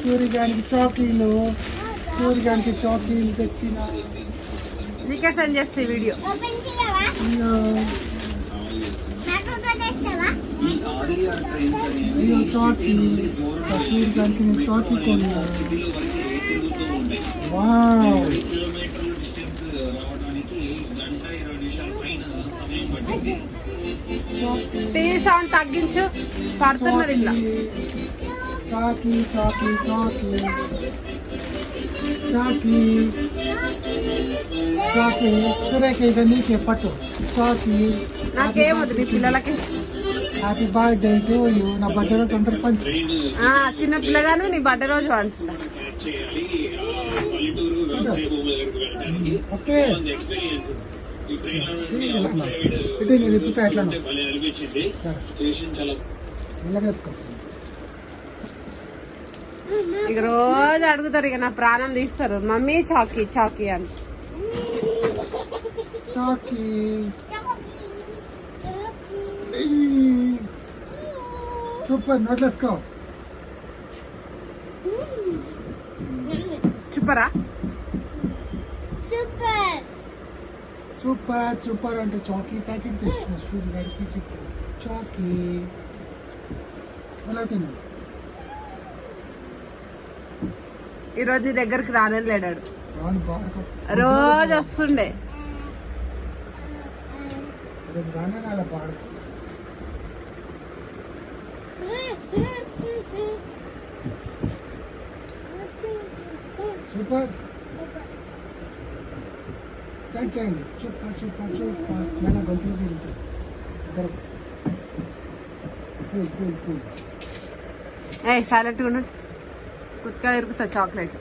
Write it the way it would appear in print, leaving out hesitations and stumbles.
సూర్యగానికి చాకీలు తెచ్చిన నీకే సెండ్ చేస్తే వీడియో. చాకీ సూర్యగానికి నేను చాకీ కొన్నా. వావ్ టీవీ సౌండ్ తగ్గించు, పడుతున్నది ఇట్లా. చాకీ చాకీ చాకీ చాకీ చాకీ సరేకి ఇది నీకే పట్టు. చాకీ నాకేమొద్దు, మీ పిల్లలకి. Happy birthday to you. నా బర్త్డే రోజు అందరు పంచు. చిన్న పిల్లగాను నీ బర్త్డే రోజు పంచుతా. ఓకే ఇటు నేను ఇప్పుతా ఎట్లా ఇలాగేసుకో. ఇక రోజు అడుగుతారు, ఇక నా ప్రాణం తీస్తారు. మమ్మీ చాకీ చాకీ అని. చాకీ సూపర్. నోట్లేసుకో. చూపరా సూపర్ సూపర్ అంటే చాకీ ప్యాకెట్ తెచ్చిన సూర్యుడికి చెప్పారు. చాకీ ఎలా తిన్నా. ఈరోజు నీ దగ్గరికి రానే లేడాడు, రాను బాడుకో. రోజు వస్తుండే. రానే అలా బాడుకో. సూపర్ చేయండి. Super super super. చాలా గొంతులు తిరుగుతాయి. ఏ సైలెంట్గా ఉన్నాడు, కుట్టుగా ఇరుకుతా చాక్లెట్.